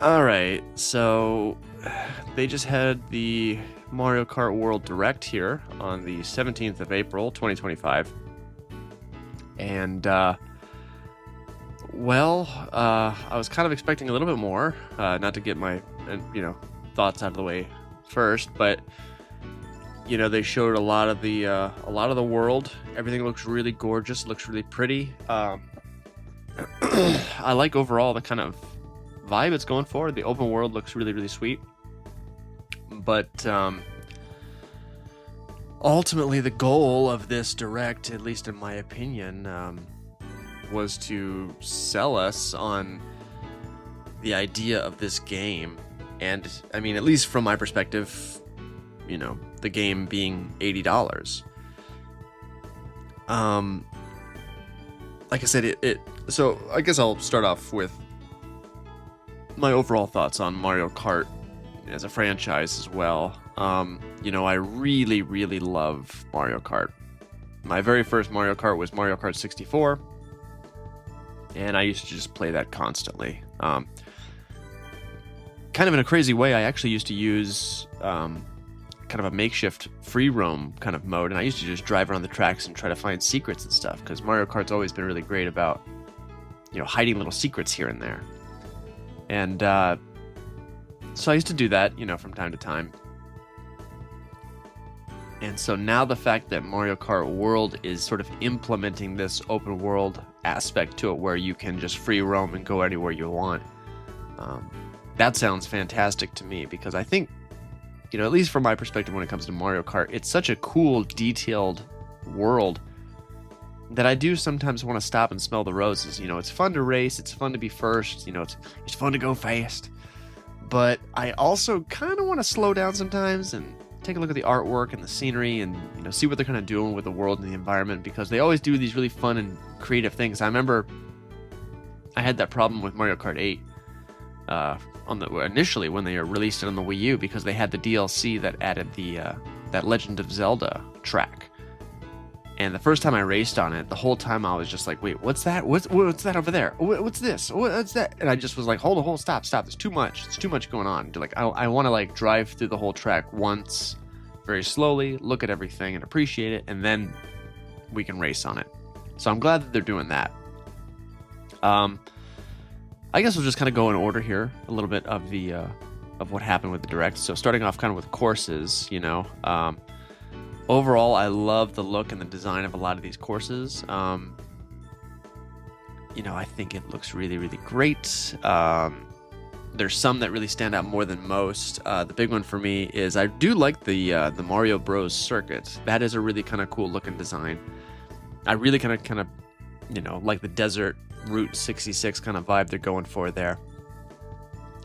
All right, so they just had the Mario Kart World Direct here on the 17th of April, 2025. And, I was kind of expecting a little bit more, not to get my, thoughts out of the way first, but, they showed a lot of the world. Everything looks really gorgeous, looks really pretty. I like overall the kind of vibe it's going for. The open world looks really, really sweet. But ultimately, the goal of this direct, at least in my opinion, was to sell us on the idea of this game. And I mean, at least from my perspective, the game being $80. Like I said, so I guess I'll start off with my overall thoughts on Mario Kart as a franchise as well. I really, really love Mario Kart. My very first Mario Kart was Mario Kart 64, and I used to just play that constantly. Kind of in a crazy way, I actually used to use kind of a makeshift free roam kind of mode, and I used to just drive around the tracks and try to find secrets and stuff, because Mario Kart's always been really great about, hiding little secrets here and there. And so I used to do that, from time to time. And so now the fact that Mario Kart World is sort of implementing this open world aspect to it where you can just free roam and go anywhere you want, that sounds fantastic to me, because I think, at least from my perspective when it comes to Mario Kart, it's such a cool, detailed world that I do sometimes want to stop and smell the roses. It's fun to race, it's fun to be first, it's fun to go fast. But I also kind of want to slow down sometimes and take a look at the artwork and the scenery and, see what they're kind of doing with the world and the environment, because they always do these really fun and creative things. I remember I had that problem with Mario Kart 8 initially when they released it on the Wii U, because they had the DLC that added that Legend of Zelda track. And the first time I raced on it, the whole time I was just like, wait, what's that? What's that over there? What's this? What's that? And I just was like, hold, stop. There's too much. There's too much going on. Like, I want to drive through the whole track once, very slowly, look at everything and appreciate it, and then we can race on it. So I'm glad that they're doing that. I guess we'll just kind of go in order here, a little bit of the of what happened with the Direct. So starting off kind of with courses, overall, I love the look and the design of a lot of these courses. I think it looks really, really great. There's some that really stand out more than most. The big one for me is I do like the Mario Bros. Circuit. That is a really kind of cool looking design. I really kind of like the desert Route 66 kind of vibe they're going for there.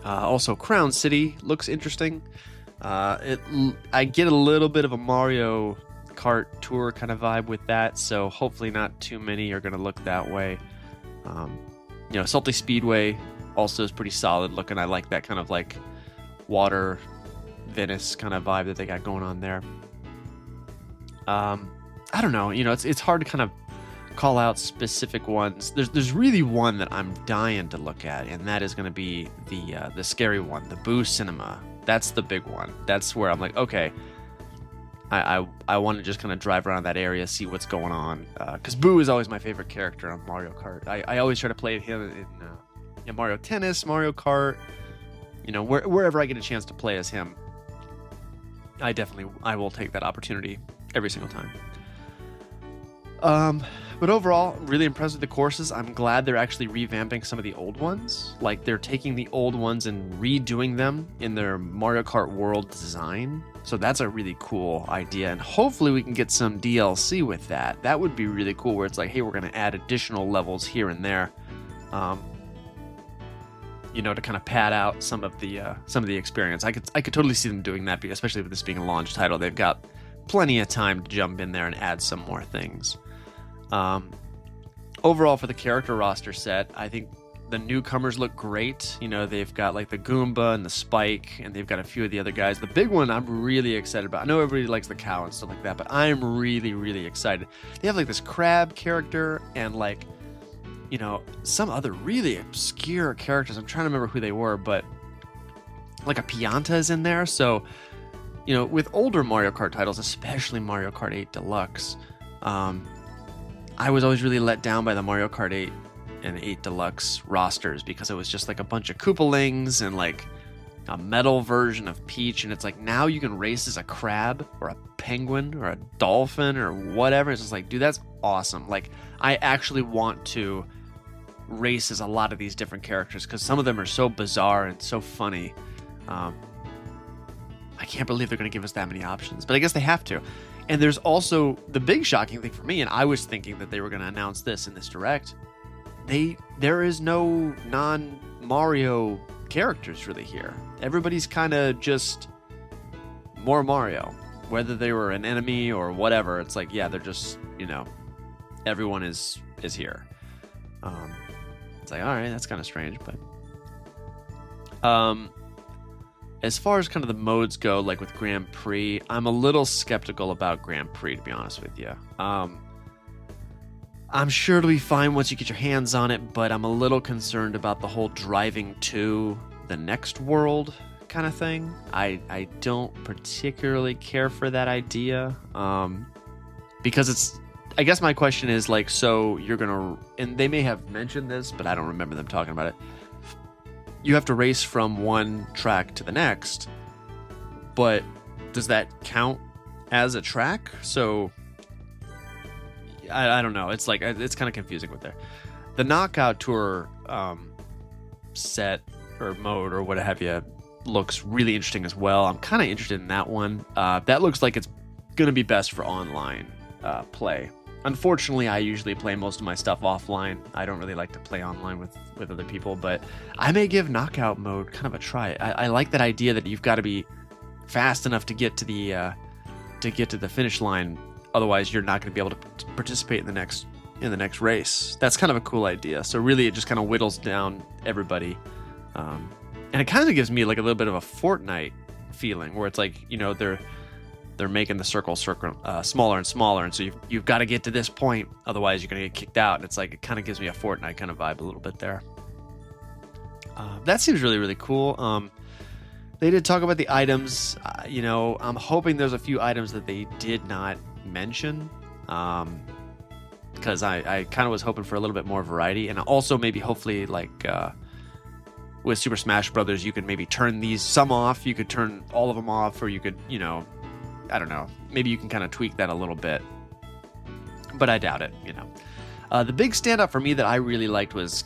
Also, Crown City looks interesting. I get a little bit of a Mario Kart Tour kind of vibe with that, so hopefully not too many are going to look that way. Salty Speedway also is pretty solid looking. I like that kind of like water Venice kind of vibe that they got going on there. I don't know, it's hard to kind of call out specific ones. There's really one that I'm dying to look at, and that is going to be the scary one, the Boo Cinema. That's the big one. That's where I'm like, okay, I want to just kind of drive around that area, see what's going on. Because Boo is always my favorite character on Mario Kart. I always try to play him in Mario Tennis, Mario Kart. Wherever I get a chance to play as him, I will take that opportunity every single time. But overall, I'm really impressed with the courses. I'm glad they're actually revamping some of the old ones. Like, they're taking the old ones and redoing them in their Mario Kart World design. So that's a really cool idea. And hopefully we can get some DLC with that. That would be really cool, where it's like, hey, we're going to add additional levels here and there. To kind of pad out some of the experience. I could totally see them doing that, especially with this being a launch title. They've got plenty of time to jump in there and add some more things. Overall, for the character roster set, I think the newcomers look great. They've got like the Goomba and the Spike, and they've got a few of the other guys. The big one I'm really excited about. I know everybody likes the cow and stuff like that, but I'm really, really excited. They have like this crab character and like, some other really obscure characters. I'm trying to remember who they were, but like a Pianta is in there. So, you know, with older Mario Kart titles, especially Mario Kart 8 Deluxe, I was always really let down by the Mario Kart 8 and 8 Deluxe rosters because it was just like a bunch of Koopalings and like a metal version of Peach, and it's like now you can race as a crab or a penguin or a dolphin or whatever. It's just like, dude, that's awesome. Like, I actually want to race as a lot of these different characters because some of them are so bizarre and so funny. I can't believe they're going to give us that many options, but I guess they have to. And there's also the big shocking thing for me, and I was thinking that they were going to announce this in this direct. There is no non-Mario characters really here. Everybody's kind of just more Mario, whether they were an enemy or whatever. It's like, yeah, they're just, you know, everyone is here. It's like, all right, that's kind of strange, but as far as kind of the modes go, like with Grand Prix, I'm a little skeptical about Grand Prix, to be honest with you. I'm sure it'll be fine once you get your hands on it, but I'm a little concerned about the whole driving to the next world kind of thing. I don't particularly care for that idea, because it's, I guess my question is like, so you're gonna, and they may have mentioned this, but I don't remember them talking about it. You have to race from one track to the next, but does that count as a track? So I don't know. It's like, it's kind of confusing with there. The Knockout Tour set or mode or what have you looks really interesting as well. I'm kind of interested in that one. That looks like it's going to be best for online play. Unfortunately, I usually play most of my stuff offline. I don't really like to play online with other people, but I may give knockout mode kind of a try. I like that idea that you've got to be fast enough to get to the finish line. Otherwise, you're not going to be able to participate in the next race. That's kind of a cool idea. So really, it just kind of whittles down everybody, and it kind of gives me like a little bit of a Fortnite feeling, where it's like, you know, they're making the circle smaller and smaller, and so you've got to get to this point, otherwise you're going to get kicked out. And it's like, it kind of gives me a Fortnite kind of vibe a little bit there. That seems really, really cool. They did talk about the items. You know, I'm hoping there's a few items that they did not mention, because I kind of was hoping for a little bit more variety, and also maybe hopefully like with Super Smash Brothers, you could maybe turn these some off, you could turn all of them off, or you could, you know, I don't know, maybe you can kind of tweak that a little bit, but I doubt it, you know. The big standout for me that I really liked was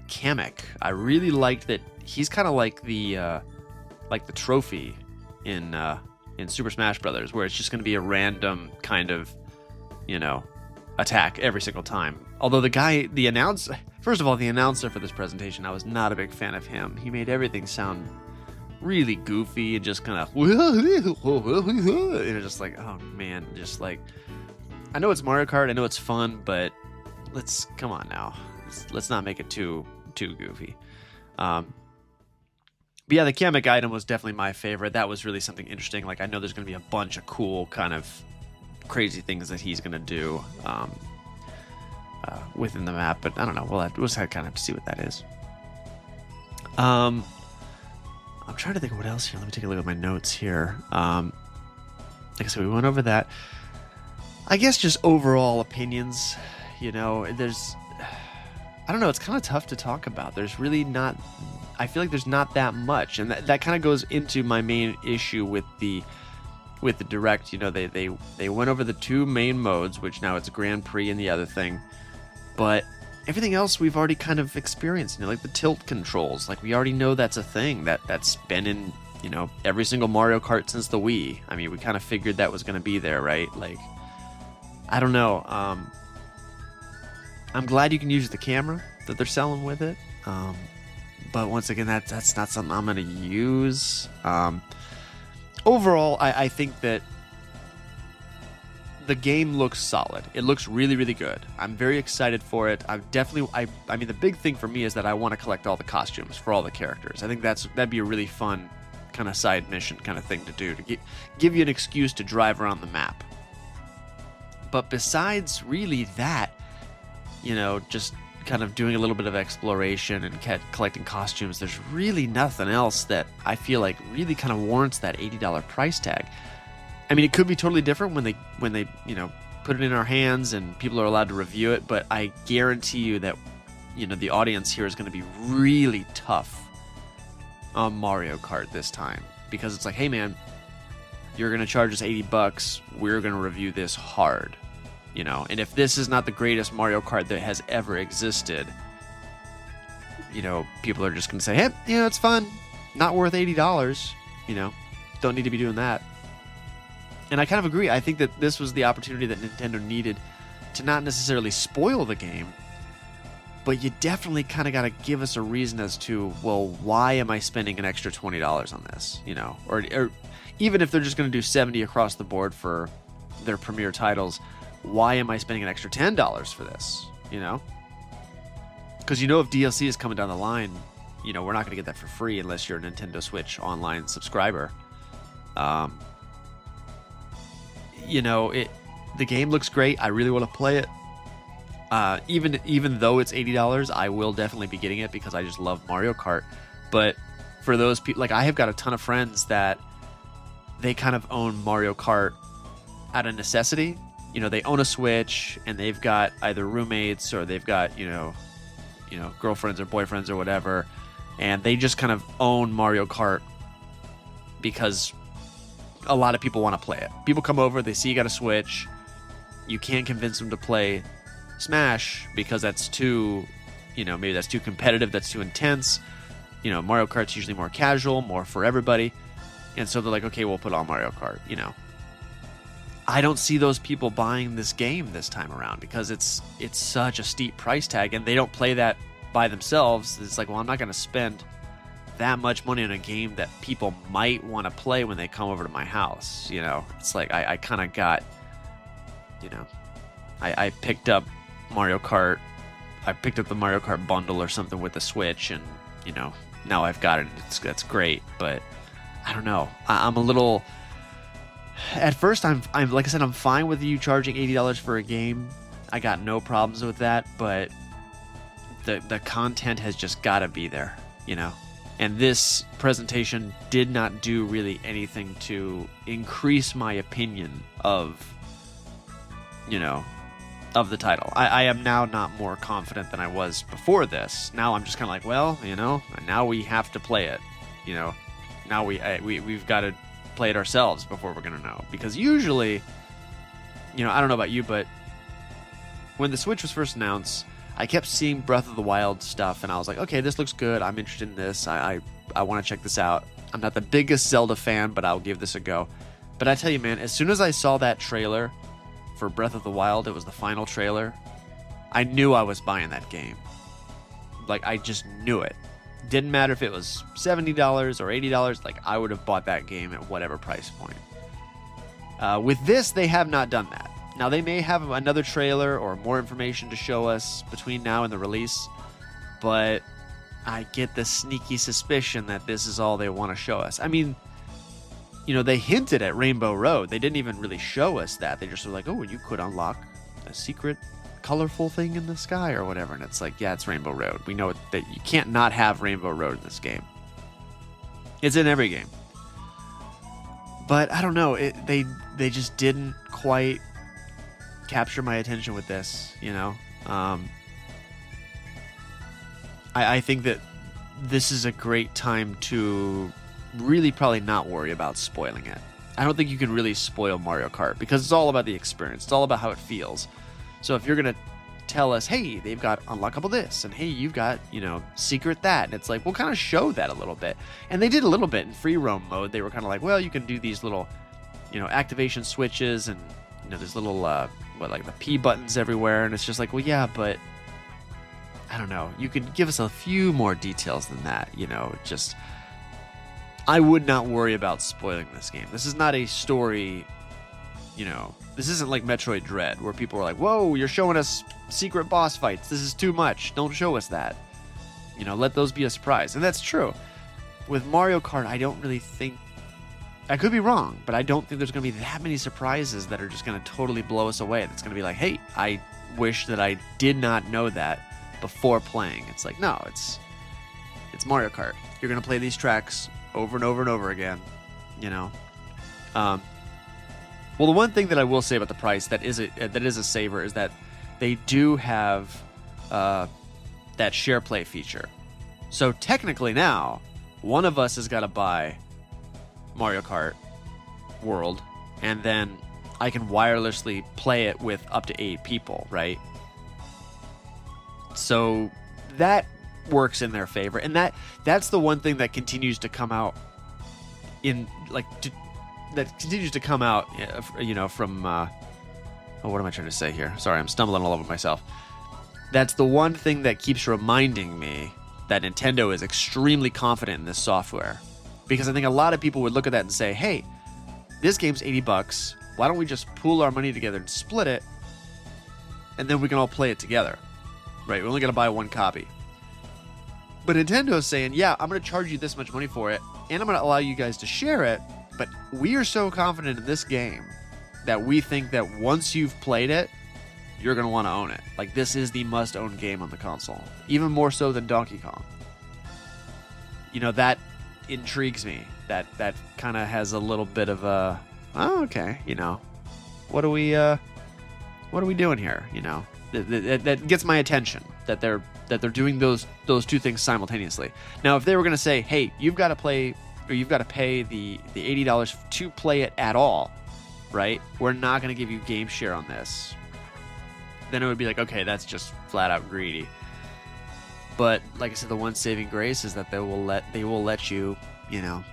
Kamek. I really liked that he's kind of like the trophy in Super Smash Brothers, where it's just going to be a random kind of, you know, attack every single time. Although the announcer for this presentation, I was not a big fan of him. He made everything sound really goofy and just kind of, just like, oh man, just like, I know it's Mario Kart, I know it's fun, but come on now, let's not make it too goofy. But yeah, the Kamek item was definitely my favorite. That was really something interesting. Like, I know there's going to be a bunch of cool kind of crazy things that he's going to do within the map, but I don't know. We'll just kind of have to see what that is. I'm trying to think of what else here. Let me take a look at my notes here. Like I said, we went over that. I guess just overall opinions, you know, I don't know, it's kind of tough to talk about. There's really not, I feel like there's not that much, and that kind of goes into my main issue with the direct. You know, they went over the two main modes, which now it's Grand Prix and the other thing, but everything else we've already kind of experienced. You know, like the tilt controls, like we already know that's a thing that's been in, you know, every single Mario Kart since the Wii. I mean, we kind of figured that was going to be there, right? Like, I don't know. I'm glad you can use the camera that they're selling with it. But once again, that's not something I'm going to use. Overall, I think that the game looks solid. It looks really, really good. I'm very excited for it. I mean, the big thing for me is that I want to collect all the costumes for all the characters. I think that'd be a really fun kind of side mission kind of thing to do, to give you an excuse to drive around the map. But besides really that, you know, just kind of doing a little bit of exploration and collecting costumes, there's really nothing else that I feel like really kind of warrants that $80 price tag. I mean, it could be totally different when they put it in our hands and people are allowed to review it, but I guarantee you that the audience here is going to be really tough on Mario Kart this time, because it's like, hey man, you're going to charge us $80, we're going to review this hard, and if this is not the greatest Mario Kart that has ever existed, people are just going to say, hey, it's fun, not worth $80, don't need to be doing that. And I kind of agree. I think that this was the opportunity that Nintendo needed to not necessarily spoil the game, but you definitely kind of got to give us a reason as to, well, why am I spending an extra $20 on this? Or even if they're just going to do $70 across the board for their premier titles, why am I spending an extra $10 for this? Because if DLC is coming down the line, we're not going to get that for free unless you're a Nintendo Switch Online subscriber. The game looks great. I really want to play it. Even though it's $80, I will definitely be getting it because I just love Mario Kart. But for those people, like I have got a ton of friends that they kind of own Mario Kart out of necessity. They own a Switch and they've got either roommates or they've got, girlfriends or boyfriends or whatever. And they just kind of own Mario Kart because a lot of people want to play it. People come over, they see you got a Switch. You can't convince them to play Smash because that's too, maybe that's too competitive, that's too intense. Mario Kart's usually more casual, more for everybody. And so they're like, okay, we'll put on Mario Kart, I don't see those people buying this game this time around because it's such a steep price tag and they don't play that by themselves. It's like, well, I'm not going to spend that much money on a game that people might want to play when they come over to my house. It's like I kind of got, I picked up Mario Kart. I picked up the Mario Kart bundle or something with the Switch, and now I've got it. That's great, but I don't know. I'm a little. At first, I'm like I said, I'm fine with you charging $80 for a game. I got no problems with that, but the content has just got to be there, And this presentation did not do really anything to increase my opinion of, of the title. I am now not more confident than I was before this. Now I'm just kind of like, well, now we have to play it. Now we've got to play it ourselves before we're going to know. Because usually, I don't know about you, but when the Switch was first announced, I kept seeing Breath of the Wild stuff, and I was like, okay, this looks good. I'm interested in this. I want to check this out. I'm not the biggest Zelda fan, but I'll give this a go. But I tell you, man, as soon as I saw that trailer for Breath of the Wild, it was the final trailer, I knew I was buying that game. Like, I just knew it. Didn't matter if it was $70 or $80. Like, I would have bought that game at whatever price point. With this, they have not done that. Now, they may have another trailer or more information to show us between now and the release, but I get the sneaky suspicion that this is all they want to show us. I mean, they hinted at Rainbow Road. They didn't even really show us that. They just were like, oh, you could unlock a secret colorful thing in the sky or whatever. And it's like, yeah, it's Rainbow Road. We know that you can't not have Rainbow Road in this game. It's in every game. But I don't know. They just didn't quite capture my attention with this, I think that this is a great time to really probably not worry about spoiling it. I don't think you can really spoil Mario Kart because it's all about the experience. It's all about how it feels. So if you're going to tell us, hey, they've got unlockable this, and hey, you've got, secret that, and it's like, we'll kind of show that a little bit. And they did a little bit in free roam mode. They were kind of like, well, you can do these little, activation switches, and, there's little, like the P buttons everywhere, and it's just like, well, yeah, but I don't know. You could give us a few more details than that, just... I would not worry about spoiling this game. This is not a story, this isn't like Metroid Dread, where people are like, whoa, you're showing us secret boss fights. This is too much. Don't show us that. Let those be a surprise. And that's true. With Mario Kart, I don't really think... I could be wrong, but I don't think there's going to be that many surprises that are just going to totally blow us away. That's going to be like, hey, I wish that I did not know that before playing. It's like, no, it's Mario Kart. You're gonna play these tracks over and over and over again, you know. Well, the one thing that I will say about the price that is a saver is that they do have that share play feature. So technically now, one of us has got to buy Mario Kart World, and then I can wirelessly play it with up to 8 people, right? So that works in their favor, and that's the one thing that continues to come out you know, from what am I trying to say here? Sorry, I'm stumbling all over myself. That's the one thing that keeps reminding me that Nintendo is extremely confident in this software, because I think a lot of people would look at that and say, hey, this game's $80. Why don't we just pool our money together and split it, and then we can all play it together, right? We only got to buy one copy. But Nintendo's saying, yeah, I'm going to charge you this much money for it, and I'm going to allow you guys to share it, but we are so confident in this game that we think that once you've played it, you're going to want to own it. Like, this is the must-own game on the console, even more so than Donkey Kong. You know, that intrigues me. That kind of has a little bit of a, oh, okay, you know, what are we doing here? You know, that gets my attention, that they're doing those two things simultaneously. Now, if they were going to say, hey, you've got to pay the $80 to play it at all, right? We're not going to give you game share on this. Then it would be like, okay, that's just flat out greedy. But like I said, the one saving grace is that they will let you, you know,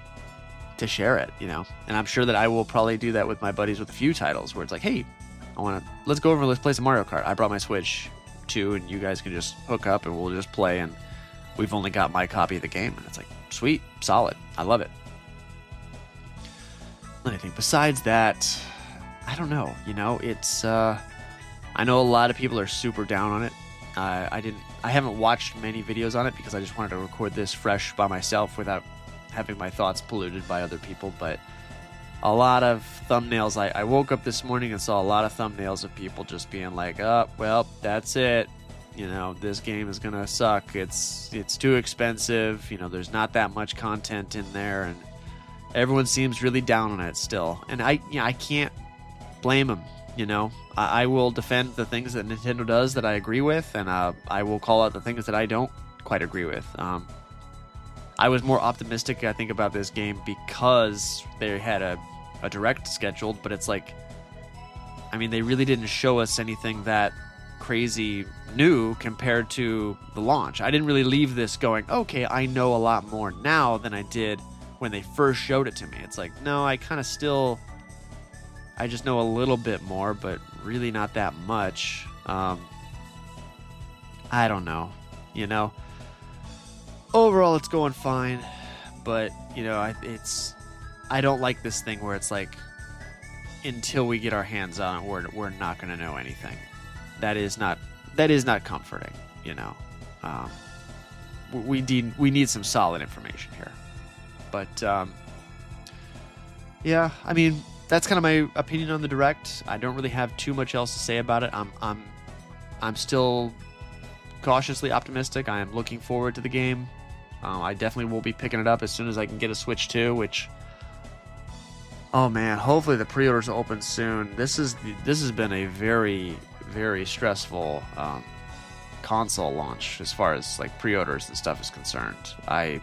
to share it, you know. And I'm sure that I will probably do that with my buddies with a few titles where it's like, hey, let's go over and let's play some Mario Kart. I brought my Switch too, and you guys can just hook up and we'll just play, and we've only got my copy of the game. And it's like, sweet, solid. I love it. And I think besides that, I don't know, you know, it's I know a lot of people are super down on it. I haven't watched many videos on it because I just wanted to record this fresh by myself without having my thoughts polluted by other people. But a lot of thumbnails, I woke up this morning and saw a lot of thumbnails of people just being like, oh, well, that's it. You know, this game is gonna suck. It's too expensive. You know, there's not that much content in there, and everyone seems really down on it still. And I can't blame them. You know, I will defend the things that Nintendo does that I agree with, and I will call out the things that I don't quite agree with. I was more optimistic, I think, about this game because they had a direct scheduled, but it's like, I mean, they really didn't show us anything that crazy new compared to the launch. I didn't really leave this going, okay, I know a lot more now than I did when they first showed it to me. It's like, no, I just know a little bit more, but really not that much. I don't know, you know. Overall, it's going fine, but you know, I don't like this thing where it's like, until we get our hands on it, we're not going to know anything. That is not comforting, you know. We need some solid information here, but yeah, I mean, that's kind of my opinion on the Direct. I don't really have too much else to say about it. I'm still cautiously optimistic. I am looking forward to the game. I definitely will be picking it up as soon as I can get a Switch 2, which, oh man, hopefully the pre-orders will open soon. This has been a very, very stressful console launch as far as like pre-orders and stuff is concerned. I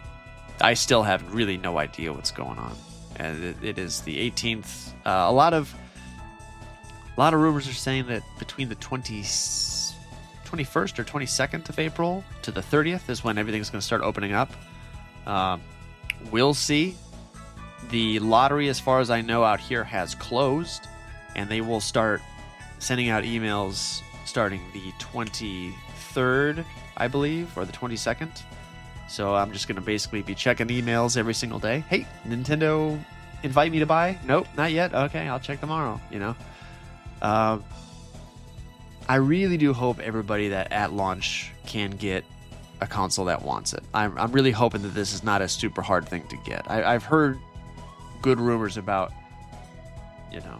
still have really no idea what's going on. And it is the 18th. A lot of rumors are saying that between the 21st or 22nd of April to the 30th is when everything's going to start opening up. We'll see. The lottery, as far as I know, out here has closed, and they will start sending out emails starting the 23rd, I believe, or the 22nd. So I'm just going to basically be checking emails every single day. Hey, Nintendo, invite me to buy? Nope, not yet. Okay, I'll check tomorrow, you know. I really do hope everybody that at launch can get a console that wants it. I'm really hoping that this is not a super hard thing to get. I've heard good rumors about, you know,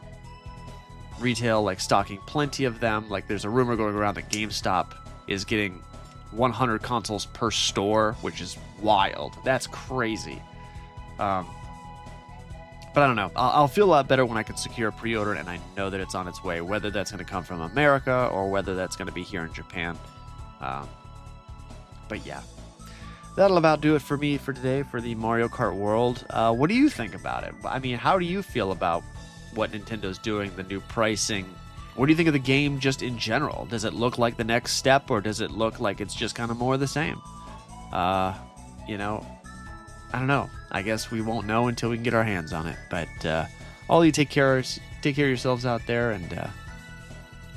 retail like stocking plenty of them. Like there's a rumor going around that GameStop is getting 100 consoles per store, which is wild. That's crazy. But I don't know. I'll feel a lot better when I can secure a pre-order and I know that it's on its way, whether that's going to come from America or whether that's going to be here in Japan. But yeah, that'll about do it for me for today for the Mario Kart World. What do you think about it? I mean, how do you feel about what Nintendo's doing, the new pricing? What do you think of the game just in general? Does it look like the next step, or does it look like it's just kind of more of the same? I don't know. I guess we won't know until we can get our hands on it. But all of you take care of yourselves out there, and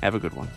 have a good one.